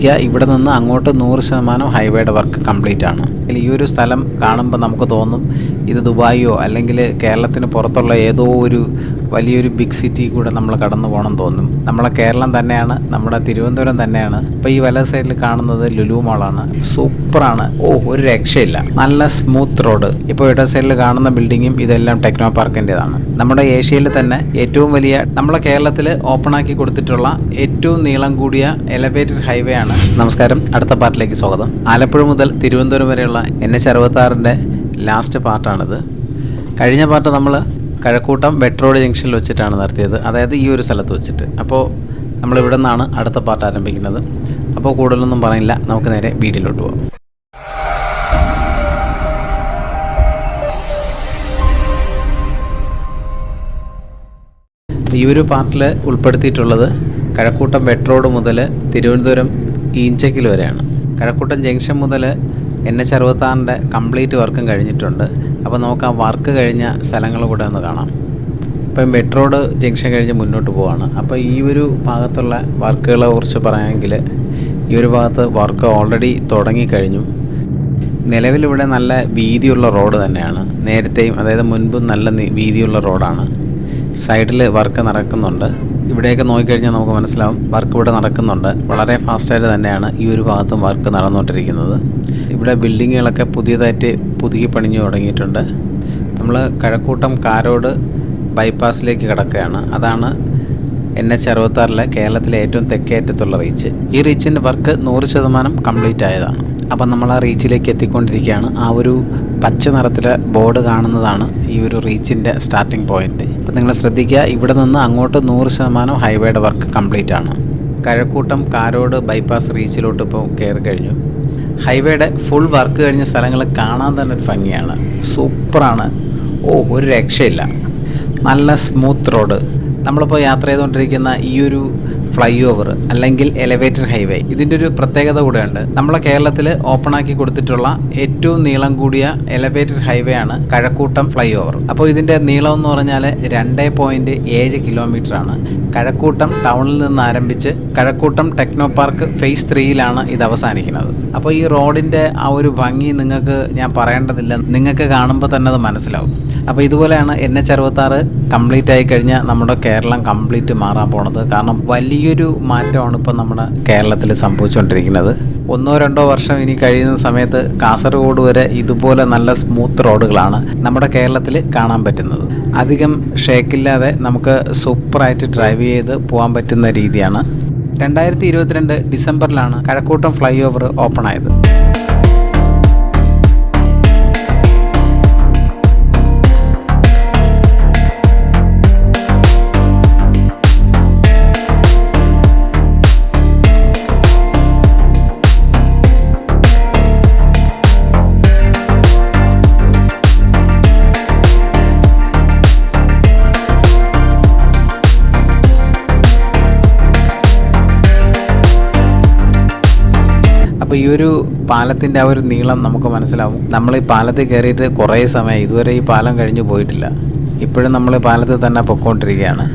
ശ്രദ്ധിക്കുക, ഇവിടെ നിന്ന് അങ്ങോട്ട് 100% ഹൈവേയുടെ വർക്ക് കംപ്ലീറ്റ് ആണ്. ഈ ഒരു സ്ഥലം കാണുമ്പോൾ നമുക്ക് തോന്നും ഇത് ദുബായിയോ അല്ലെങ്കിൽ കേരളത്തിന് പുറത്തുള്ള ഏതോ ഒരു വലിയൊരു ബിഗ് സിറ്റി കൂടെ നമ്മൾ കടന്നു പോകണം തോന്നും. നമ്മളെ കേരളം തന്നെയാണ്, നമ്മുടെ തിരുവനന്തപുരം തന്നെയാണ്. ഇപ്പോൾ ഈ വല സൈഡിൽ കാണുന്നത് ലുലു മാളാണ്. സൂപ്പറാണ്, ഒരു രക്ഷയില്ല, നല്ല സ്മൂത്ത് റോഡ്. ഇപ്പോൾ ഇട സൈഡിൽ കാണുന്ന ബിൽഡിങ്ങും ഇതെല്ലാം ടെക്നോ പാർക്കിൻ്റെതാണ്. നമ്മുടെ ഏഷ്യയിൽ തന്നെ ഏറ്റവും വലിയ, നമ്മളെ കേരളത്തിൽ ഓപ്പണാക്കി കൊടുത്തിട്ടുള്ള ഏറ്റവും നീളം കൂടിയ എലവേറ്റഡ് ഹൈവേ ആണ്. നമസ്കാരം, അടുത്ത പാർട്ടിലേക്ക് സ്വാഗതം. ആലപ്പുഴ മുതൽ തിരുവനന്തപുരം വരെയുള്ള NH66 ലാസ്റ്റ് പാർട്ടാണിത്. കഴിഞ്ഞ പാർട്ട് നമ്മൾ കഴക്കൂട്ടം വെട്ട് റോഡ് ജംഗ്ഷനിൽ വെച്ചിട്ടാണ് നടത്തിയത്, അതായത് ഈ ഒരു സ്ഥലത്ത് വെച്ചിട്ട്. അപ്പോൾ നമ്മളിവിടെ നിന്നാണ് അടുത്ത പാർട്ട് ആരംഭിക്കുന്നത്. അപ്പോൾ കൂടുതലൊന്നും പറയില്ല, നമുക്ക് നേരെ വീഡിയോയിലോട്ട് പോകാം. ഈ ഒരു പാർട്ടിൽ ഉൾപ്പെടുത്തിയിട്ടുള്ളത് കഴക്കൂട്ടം വെട്ട് റോഡ് മുതൽ തിരുവനന്തപുരം ഈഞ്ചക്കിൽ വരെയാണ്. കഴക്കൂട്ടം ജംഗ്ഷൻ മുതൽ NH66 കംപ്ലീറ്റ് വർക്കും കഴിഞ്ഞിട്ടുണ്ട്. അപ്പോൾ നമുക്ക് ആ വർക്ക് കഴിഞ്ഞ സ്ഥലങ്ങൾ കൂടെ ഒന്ന് കാണാം. ഇപ്പം വെട്ട് റോഡ് ജംഗ്ഷൻ കഴിഞ്ഞ് മുന്നോട്ട് പോവാണ്. അപ്പോൾ ഈ ഒരു ഭാഗത്തുള്ള വർക്കുകളെ കുറിച്ച് പറയാമെങ്കിൽ, ഈ ഒരു ഭാഗത്ത് വർക്ക് ഓൾറെഡി തുടങ്ങിക്കഴിഞ്ഞു. നിലവിലിവിടെ നല്ല വീതിയുള്ള റോഡ് തന്നെയാണ്. നേരത്തെയും അതായത് മുൻപും നല്ല വീതിയുള്ള റോഡാണ്. സൈഡിൽ വർക്ക് നടക്കുന്നുണ്ട്. ഇവിടെയൊക്കെ നോക്കിക്കഴിഞ്ഞാൽ നമുക്ക് മനസ്സിലാവും വർക്ക് ഇവിടെ നടക്കുന്നുണ്ട്. വളരെ ഫാസ്റ്റായിട്ട് തന്നെയാണ് ഈ ഒരു ഭാഗത്തും വർക്ക് നടന്നുകൊണ്ടിരിക്കുന്നത്. ഇവിടെ ബിൽഡിങ്ങുകളൊക്കെ പുതിയതായിട്ട് പുതുക്കി പണിഞ്ഞു തുടങ്ങിയിട്ടുണ്ട്. നമ്മൾ കഴക്കൂട്ടം കാരോട് ബൈപ്പാസിലേക്ക് കിടക്കുകയാണ്. അതാണ് NH66 കേരളത്തിലെ ഏറ്റവും തെക്കേറ്റത്തുള്ള റീച്ച്. ഈ റീച്ചിൻ്റെ വർക്ക് 100% കംപ്ലീറ്റ് ആയതാണ്. അപ്പം നമ്മൾ ആ റീച്ചിലേക്ക് എത്തിക്കൊണ്ടിരിക്കുകയാണ്. ആ ഒരു പച്ച നിറത്തിലെ ബോർഡ് കാണുന്നതാണ് ഈ ഒരു റീച്ചിൻ്റെ സ്റ്റാർട്ടിംഗ് പോയിൻ്റ്. അപ്പം നിങ്ങൾ ശ്രദ്ധിക്കുക, ഇവിടെ നിന്ന് അങ്ങോട്ട് 100% ഹൈവേയുടെ വർക്ക് കംപ്ലീറ്റ് ആണ്. കഴക്കൂട്ടം കാരോട് ബൈപ്പാസ് റീച്ചിലോട്ട് ഇപ്പോൾ കയറി കഴിഞ്ഞു. ഹൈവേയുടെ ഫുൾ വർക്ക് കഴിഞ്ഞ സ്ഥലങ്ങൾ കാണാൻ തന്നെ ഒരു ഭംഗിയാണ്. സൂപ്പറാണ്, ഒരു രക്ഷയില്ല, നല്ല സ്മൂത്ത് റോഡ്. നമ്മളിപ്പോൾ യാത്ര ചെയ്തുകൊണ്ടിരിക്കുന്ന ഈ ഒരു ഫ്ലൈ ഓവർ അല്ലെങ്കിൽ എലവേറ്റഡ് ഹൈവേ, ഇതിൻ്റെ ഒരു പ്രത്യേകത കൂടെയുണ്ട്. നമ്മളെ കേരളത്തിൽ ഓപ്പണാക്കി കൊടുത്തിട്ടുള്ള ഏറ്റവും നീളം കൂടിയ എലവേറ്റഡ് ഹൈവേ ആണ് കഴക്കൂട്ടം ഫ്ലൈ ഓവർ. അപ്പോൾ ഇതിൻ്റെ നീളം എന്ന് പറഞ്ഞാൽ 2.7 കിലോമീറ്റർ ആണ്. കഴക്കൂട്ടം ടൗണിൽ നിന്ന് ആരംഭിച്ച് കഴക്കൂട്ടം ടെക്നോ പാർക്ക് ഫേസ് 3യിലാണ് ഇത് അവസാനിക്കുന്നത്. അപ്പോൾ ഈ റോഡിൻ്റെ ആ ഒരു ഭംഗി നിങ്ങൾക്ക് ഞാൻ പറയേണ്ടതില്ല, നിങ്ങൾക്ക് കാണുമ്പോൾ തന്നെ അത് മനസ്സിലാവും. അപ്പോൾ ഇതുപോലെയാണ് NH66 കംപ്ലീറ്റ് ആയി കഴിഞ്ഞാൽ നമ്മുടെ കേരളം കംപ്ലീറ്റ് മാറാൻ പോണത്. കാരണം വലിയൊരു മാറ്റമാണ് ഇപ്പോൾ നമ്മുടെ കേരളത്തിൽ സംഭവിച്ചുകൊണ്ടിരിക്കുന്നത്. 1-2 വർഷം ഇനി കഴിയുന്ന സമയത്ത് കാസർഗോഡ് വരെ ഇതുപോലെ നല്ല സ്മൂത്ത് റോഡുകളാണ് നമ്മുടെ കേരളത്തിൽ കാണാൻ പറ്റുന്നത്. അധികം ഷേക്കില്ലാതെ നമുക്ക് സൂപ്പറായിട്ട് ഡ്രൈവ് ചെയ്ത് പോകാൻ പറ്റുന്ന രീതിയാണ്. 2022 ഡിസംബറിലാണ് കഴക്കൂട്ടം ഫ്ലൈ ഓവർ ഓപ്പൺ ആയത്. അപ്പോൾ ഈ ഒരു പാലത്തിൻ്റെ ആ ഒരു നീളം നമുക്ക് മനസ്സിലാവും. നമ്മൾ ഈ പാലത്തിൽ കയറിയിട്ട് കുറേ സമയം, ഇതുവരെ ഈ പാലം കഴിഞ്ഞു പോയിട്ടില്ല. ഇപ്പോഴും നമ്മൾ ഈ പാലത്തിൽ തന്നെ പൊയ്ക്കൊണ്ടിരിക്കുകയാണ്.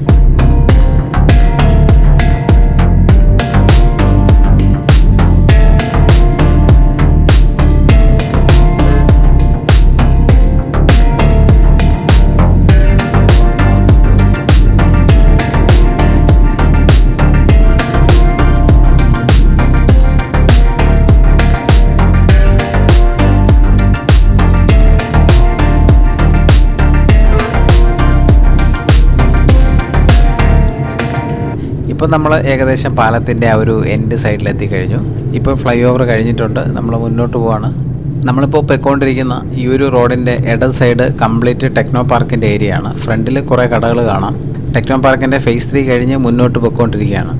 ഇപ്പോൾ നമ്മൾ ഏകദേശം പാലത്തിൻ്റെ ആ ഒരു എൻഡ് സൈഡിലെത്തി കഴിഞ്ഞു. ഇപ്പോൾ ഫ്ലൈ ഓവർ കഴിഞ്ഞിട്ടുണ്ട്, നമ്മൾ മുന്നോട്ട് പോവാണ്. നമ്മളിപ്പോൾ പോയിക്കൊണ്ടിരിക്കുന്ന ഈ ഒരു റോഡിൻ്റെ ഇടത് സൈഡ് കംപ്ലീറ്റ് ടെക്നോ പാർക്കിൻ്റെ ഏരിയ ആണ്. ഫ്രണ്ടിൽ കുറേ കടകൾ കാണാം. ടെക്നോ പാർക്കിൻ്റെ ഫേസ് 3 കഴിഞ്ഞ് മുന്നോട്ട് പോയിക്കൊണ്ടിരിക്കുകയാണ്.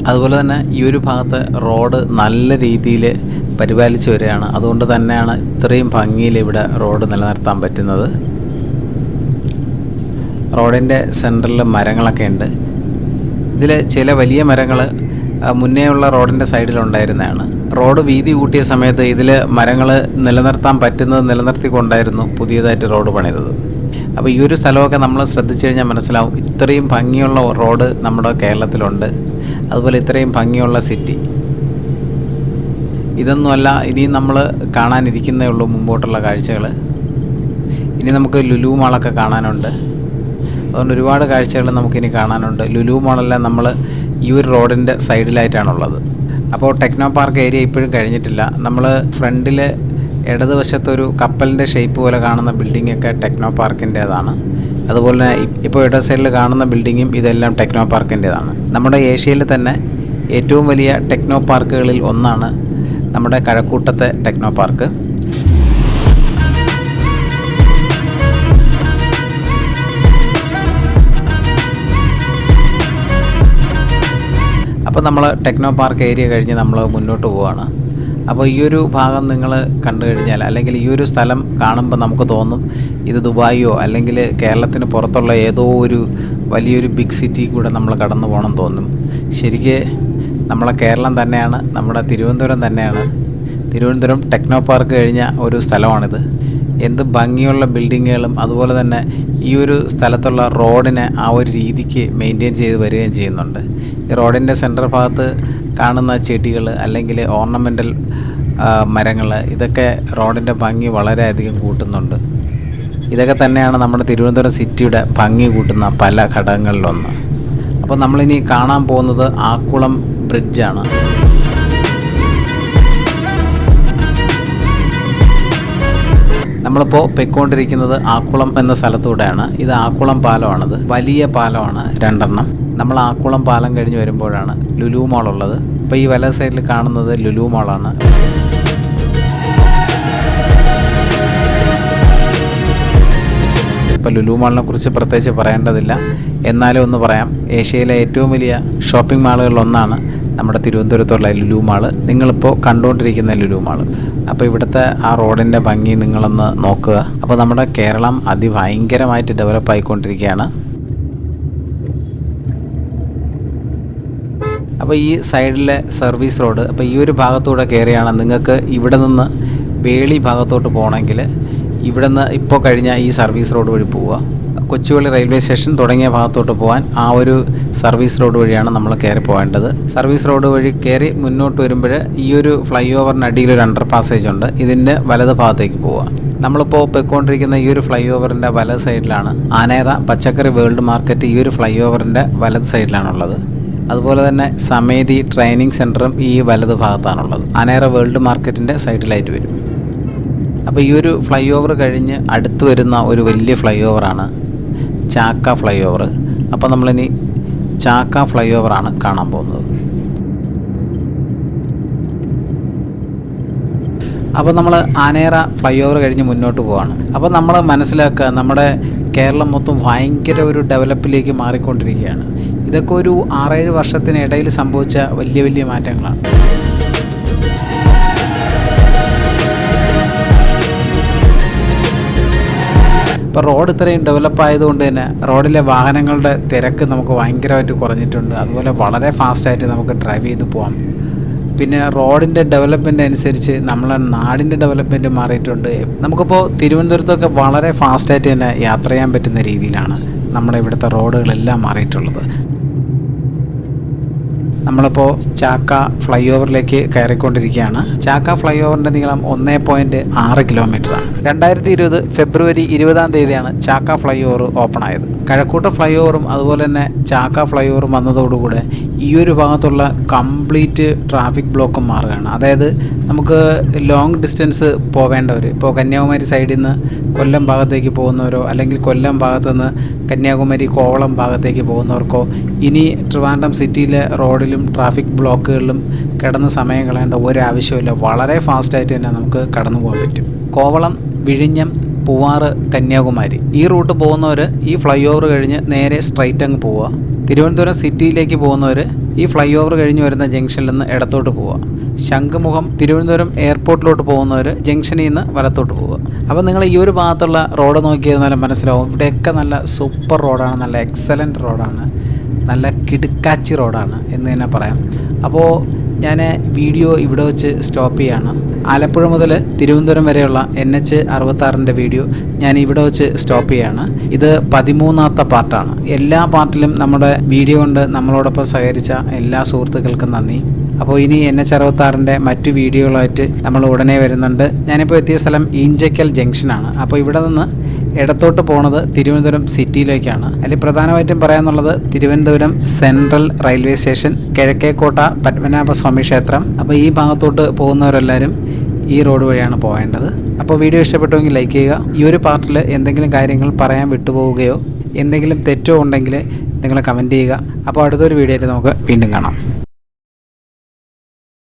അതുപോലെ തന്നെ ഈ ഒരു ഭാഗത്ത് റോഡ് നല്ല രീതിയിൽ പരിപാലിച്ച് വരികയാണ്. അതുകൊണ്ട് തന്നെയാണ് ഇത്രയും ഭംഗിയിൽ ഇവിടെ റോഡ് നിലനിർത്താൻ പറ്റുന്നത്. റോഡിൻ്റെ സെൻറ്ററിൽ മരങ്ങളൊക്കെ ഉണ്ട്. ഇതിൽ ചില വലിയ മരങ്ങൾ മുന്നേ ഉള്ള റോഡിൻ്റെ സൈഡിലുണ്ടായിരുന്നതാണ്. റോഡ് വീതി കൂട്ടിയ സമയത്ത് ഇതിൽ മരങ്ങൾ നിലനിർത്താൻ പറ്റുന്നത് നിലനിർത്തിക്കൊണ്ടായിരുന്നു പുതിയതായിട്ട് റോഡ് പണിതത്. അപ്പോൾ ഈ ഒരു സ്ഥലമൊക്കെ നമ്മൾ ശ്രദ്ധിച്ചു കഴിഞ്ഞാൽ മനസ്സിലാവും, ഇത്രയും ഭംഗിയുള്ള റോഡ് നമ്മുടെ കേരളത്തിലുണ്ട്, അതുപോലെ ഇത്രയും ഭംഗിയുള്ള സിറ്റി. ഇതൊന്നുമല്ല ഇനിയും നമ്മൾ കാണാനിരിക്കുന്നേ ഉള്ളൂ മുമ്പോട്ടുള്ള കാഴ്ചകൾ. ഇനി നമുക്ക് ലുലു മാളൊക്കെ കാണാനുണ്ട്. അതുകൊണ്ട് ഒരുപാട് കാഴ്ചകൾ നമുക്കിനി കാണാനുണ്ട്. ലുലു മാളെല്ലാം നമ്മൾ ഈ ഒരു റോഡിൻ്റെ സൈഡിലായിട്ടാണുള്ളത്. അപ്പോൾ ടെക്നോ പാർക്ക് ഏരിയ ഇപ്പോഴും കഴിഞ്ഞിട്ടില്ല. നമ്മൾ ഫ്രണ്ടിൽ ഇടതുവശത്തൊരു കപ്പലിൻ്റെ ഷേപ്പ് പോലെ കാണുന്ന ബിൽഡിങ്ങൊക്കെ ടെക്നോ പാർക്കിൻ്റേതാണ്. അതുപോലെ ഇപ്പോൾ ഇടത് സൈഡിൽ കാണുന്ന ബിൽഡിങ്ങും ഇതെല്ലാം ടെക്നോ പാർക്കിൻ്റേതാണ്. നമ്മുടെ ഏഷ്യയിൽ തന്നെ ഏറ്റവും വലിയ ടെക്നോ പാർക്കുകളിൽ ഒന്നാണ് നമ്മുടെ കഴക്കൂട്ടത്തെ ടെക്നോ പാർക്ക്. അപ്പോൾ നമ്മൾ ടെക്നോ പാർക്ക് ഏരിയ കഴിഞ്ഞ് നമ്മൾ മുന്നോട്ട് പോവുകയാണ്. അപ്പോൾ ഈ ഒരു ഭാഗം നിങ്ങൾ കണ്ടു കഴിഞ്ഞാൽ, അല്ലെങ്കിൽ ഈ ഒരു സ്ഥലം കാണുമ്പോൾ നമുക്ക് തോന്നും ഇത് ദുബായിയോ അല്ലെങ്കിൽ കേരളത്തിന് പുറത്തുള്ള ഏതോ ഒരു വലിയൊരു ബിഗ് സിറ്റി കൂടെ നമ്മൾ കടന്നു പോകണം തോന്നും. ശരിക്ക് നമ്മളെ കേരളം തന്നെയാണ്, നമ്മുടെ തിരുവനന്തപുരം തന്നെയാണ്. തിരുവനന്തപുരം ടെക്നോ പാർക്ക് കഴിഞ്ഞ ഒരു സ്ഥലമാണിത്. എന്ത് ഭംഗിയുള്ള ബിൽഡിങ്ങുകളും അതുപോലെ തന്നെ ഈ ഒരു സ്ഥലത്തുള്ള റോഡിനെ ആ ഒരു രീതിക്ക് മെയിൻറ്റെയിൻ ചെയ്ത് വരികയും ചെയ്യുന്നുണ്ട്. ഈ റോഡിൻ്റെ സെൻറ്റർ ഭാഗത്ത് കാണുന്ന ചെടികൾ അല്ലെങ്കിൽ ഓർണമെൻ്റൽ മരങ്ങൾ, ഇതൊക്കെ റോഡിൻ്റെ ഭംഗി വളരെയധികം കൂട്ടുന്നുണ്ട്. ഇതൊക്കെ തന്നെയാണ് നമ്മുടെ തിരുവനന്തപുരം സിറ്റിയുടെ ഭംഗി കൂട്ടുന്ന പല ഘടകങ്ങളിലൊന്ന്. അപ്പോൾ നമ്മളിനി കാണാൻ പോകുന്നത് ആക്കുളം ബ്രിഡ്ജാണ്. നമ്മളിപ്പോൾ പൊയ്ക്കൊണ്ടിരിക്കുന്നത് ആക്കുളം എന്ന സ്ഥലത്തൂടെയാണ്. ഇത് ആക്കുളം പാലമാണിത്. വലിയ പാലമാണ്, 2 എണ്ണം. നമ്മൾ ആക്കുളം പാലം കഴിഞ്ഞ് വരുമ്പോഴാണ് ലുലു മാളുള്ളത്. ഇപ്പോൾ ഈ വല സൈഡിൽ കാണുന്നത് ലുലു മാളാണ്. ഇപ്പോൾ ലുലു മാളിനെ കുറിച്ച് പ്രത്യേകിച്ച് പറയേണ്ടതില്ല, എന്നാലും ഒന്ന് പറയാം. ഏഷ്യയിലെ ഏറ്റവും വലിയ ഷോപ്പിംഗ് മാളുകളിലൊന്നാണ് നമ്മുടെ തിരുവനന്തപുരത്തുള്ള ലുലു മാള്. നിങ്ങളിപ്പോൾ കണ്ടുകൊണ്ടിരിക്കുന്ന ലുലു മാള്. അപ്പോൾ ഇവിടുത്തെ ആ റോഡിൻ്റെ ഭംഗി നിങ്ങളൊന്ന് നോക്കുക. അപ്പോൾ നമ്മുടെ കേരളം അതിഭയങ്കരമായിട്ട് ഡെവലപ്പ് ആയിക്കൊണ്ടിരിക്കുകയാണ്. അപ്പോൾ ഈ സൈഡിലെ സർവീസ് റോഡ്, അപ്പോൾ ഈ ഒരു ഭാഗത്തൂടെ കയറിയാണ് നിങ്ങൾക്ക് ഇവിടെ നിന്ന് വേളി ഭാഗത്തോട്ട് പോകണമെങ്കിൽ ഇവിടെ നിന്ന് ഇപ്പോൾ കഴിഞ്ഞ ഈ സർവീസ് റോഡ് വഴി പോവുക. കൊച്ചുവേളി റെയിൽവേ സ്റ്റേഷൻ തുടങ്ങിയ ഭാഗത്തോട്ട് പോകാൻ ആ ഒരു സർവീസ് റോഡ് വഴിയാണ് നമ്മൾ കയറി പോകേണ്ടത്. സർവീസ് റോഡ് വഴി കയറി മുന്നോട്ട് വരുമ്പോൾ ഈ ഒരു ഫ്ലൈ ഓവറിനടിയിൽ ഒരു അണ്ടർ പാസേജ് ഉണ്ട്. ഇതിൻ്റെ വലത് ഭാഗത്തേക്ക് പോവുക. നമ്മളിപ്പോൾ പോയിക്കൊണ്ടിരിക്കുന്ന ഈ ഒരു ഫ്ലൈ ഓവറിൻ്റെ വലത് സൈഡിലാണ് ആനേറ പച്ചക്കറി വേൾഡ് മാർക്കറ്റ്. ഈ ഒരു ഫ്ലൈ ഓവറിൻ്റെ വലത് സൈഡിലാണുള്ളത്. അതുപോലെ തന്നെ സമേതി ട്രെയിനിങ് സെൻറ്ററും ഈ വലത് ഭാഗത്താണുള്ളത്. ആനേറ വേൾഡ് മാർക്കറ്റിൻ്റെ സൈഡിലായിട്ട് വരും. അപ്പോൾ ഈ ഒരു ഫ്ലൈ ഓവർ കഴിഞ്ഞ് അടുത്ത് വരുന്ന ഒരു വലിയ ഫ്ലൈ ഓവറാണ് ചാക്ക ഫ്ലൈ ഓവർ. അപ്പോൾ നമ്മളിനി ചാക്ക ഫ്ലൈ ഓവറാണ് കാണാൻ പോകുന്നത്. അപ്പോൾ നമ്മൾ ആനേറ ഫ്ലൈ ഓവർ കഴിഞ്ഞ് മുന്നോട്ട് പോവാണ്. അപ്പോൾ നമ്മൾ മനസ്സിലാക്കുക, നമ്മുടെ കേരളം മൊത്തം ഭയങ്കര ഒരു ഡെവലപ്പിലേക്ക് മാറിക്കൊണ്ടിരിക്കുകയാണ്. ഇതൊക്കെ ഒരു 6-7 വർഷത്തിനിടയിൽ സംഭവിച്ച വലിയ വലിയ മാറ്റങ്ങളാണ്. ഇപ്പോൾ റോഡ് ഇത്രയും ഡെവലപ്പ് ആയതുകൊണ്ട് തന്നെ റോഡിലെ വാഹനങ്ങളുടെ തിരക്ക് നമുക്ക് ഭയങ്കരമായിട്ട് കുറഞ്ഞിട്ടുണ്ട്. അതുപോലെ വളരെ ഫാസ്റ്റായിട്ട് നമുക്ക് ഡ്രൈവ് ചെയ്ത് പോകാം. പിന്നെ റോഡിൻ്റെ ഡെവലപ്മെൻ്റ് അനുസരിച്ച് നമ്മളെ നാടിൻ്റെ ഡെവലപ്മെൻറ്റ് മാറിയിട്ടുണ്ട്. നമുക്കിപ്പോൾ തിരുവനന്തപുരത്തൊക്കെ വളരെ ഫാസ്റ്റായിട്ട് തന്നെ യാത്ര ചെയ്യാൻ പറ്റുന്ന രീതിയിലാണ് നമ്മുടെ ഇവിടുത്തെ റോഡുകളെല്ലാം മാറിയിട്ടുള്ളത്. നമ്മളിപ്പോൾ ചാക്ക ഫ്ലൈ ഓവറിലേക്ക് കയറിക്കൊണ്ടിരിക്കുകയാണ്. ചാക്ക ഫ്ലൈ ഓവറിൻ്റെ നീളം 1.6 കിലോമീറ്ററാണ്. 2020 ഫെബ്രുവരി 20 ചാക്ക ഫ്ലൈ ഓവർ ഓപ്പൺ ആയത്. കഴക്കൂട്ടം ഫ്ലൈ ഓവറും അതുപോലെ തന്നെ ചാക്ക ഫ്ലൈ ഓവറും വന്നതോടുകൂടെ ഈ ഒരു ഭാഗത്തുള്ള കംപ്ലീറ്റ് ട്രാഫിക് ബ്ലോക്കും മാറുകയാണ്. അതായത് നമുക്ക് ലോങ് ഡിസ്റ്റൻസ് പോവേണ്ടവർ, ഇപ്പോൾ കന്യാകുമാരി സൈഡിൽ നിന്ന് കൊല്ലം ഭാഗത്തേക്ക് പോകുന്നവരോ അല്ലെങ്കിൽ കൊല്ലം ഭാഗത്തു നിന്ന് കന്യാകുമാരി കോവളം ഭാഗത്തേക്ക് പോകുന്നവർക്കോ ഇനി ട്രിവാൻഡ്രം സിറ്റിയിലെ റോഡിലും ട്രാഫിക് ബ്ലോക്കുകളിലും കിടന്ന് സമയം കളയേണ്ട ഒരാവശ്യമില്ല. വളരെ ഫാസ്റ്റായിട്ട് തന്നെ നമുക്ക് കടന്നു പോകാൻ പറ്റും. കോവളം, വിഴിഞ്ഞം, പൂവാറ്, കന്യാകുമാരി ഈ റൂട്ട് പോകുന്നവർ ഈ ഫ്ലൈ ഓവർ കഴിഞ്ഞ് നേരെ സ്ട്രൈറ്റ് അങ്ങ് പോവുക. തിരുവനന്തപുരം സിറ്റിയിലേക്ക് പോകുന്നവർ ഈ ഫ്ലൈ ഓവർ കഴിഞ്ഞ് വരുന്ന ജംഗ്ഷനിൽ നിന്ന് ഇടത്തോട്ട് പോവുക. ശംഖുമുഖം തിരുവനന്തപുരം എയർപോർട്ടിലോട്ട് പോകുന്നവർ ജംഗ്ഷനിൽ നിന്ന് വലത്തോട്ട് പോവുക. അപ്പോൾ നിങ്ങൾ ഈ ഒരു ഭാഗത്തുള്ള റോഡ് നോക്കിയിരുന്നാലും മനസ്സിലാവും, ഇവിടെയൊക്കെ നല്ല സൂപ്പർ റോഡാണ്, നല്ല എക്സലൻറ്റ് റോഡാണ്, നല്ല കിടുക്കാച്ചി റോഡാണ് എന്ന് തന്നെ പറയാം. അപ്പോൾ ഞാൻ വീഡിയോ ഇവിടെ വെച്ച് സ്റ്റോപ്പ് ചെയ്യാണ്. ആലപ്പുഴ മുതൽ തിരുവനന്തപുരം വരെയുള്ള NH 66 വീഡിയോ ഞാൻ ഇവിടെ വെച്ച് സ്റ്റോപ്പ് ചെയ്യാണ്. ഇത് 13ാമത്തെ പാർട്ടാണ്. എല്ലാ പാർട്ടിലും നമ്മുടെ വീഡിയോ കൊണ്ട് നമ്മളോടൊപ്പം സഹകരിച്ച എല്ലാ സുഹൃത്തുക്കൾക്കും നന്ദി. അപ്പോൾ ഇനി NH 66 മറ്റു വീഡിയോകളായിട്ട് നമ്മൾ ഉടനെ വരുന്നുണ്ട്. ഞാനിപ്പോൾ എത്തിയ സ്ഥലം ഈഞ്ചക്കൽ ജംഗ്ഷനാണ്. അപ്പോൾ ഇവിടെ നിന്ന് ഇടത്തോട്ട് പോണത് തിരുവനന്തപുരം സിറ്റിയിലേക്കാണ്. അതിൽ പ്രധാനമായിട്ടും പറയാനുള്ളത് Thiruvananthapuram central railway station, Kizhakkekotta Padmanabhaswamy ക്ഷേത്രം. അപ്പോൾ ഈ ഭാഗത്തോട്ട് പോകുന്നവരെല്ലാവരും ഈ റോഡ് വഴിയാണ് പോകേണ്ടത്. അപ്പോൾ വീഡിയോ ഇഷ്ടപ്പെട്ടുവെങ്കിൽ ലൈക്ക് ചെയ്യുക. ഈ ഒരു പാർട്ടിൽ എന്തെങ്കിലും കാര്യങ്ങൾ പറയാൻ വിട്ടുപോവുകയോ എന്തെങ്കിലും തെറ്റോ ഉണ്ടെങ്കിൽ നിങ്ങൾ കമൻറ്റ് ചെയ്യുക. അപ്പോൾ അടുത്തൊരു വീഡിയോ ആയിട്ട് നമുക്ക് വീണ്ടും കാണാം.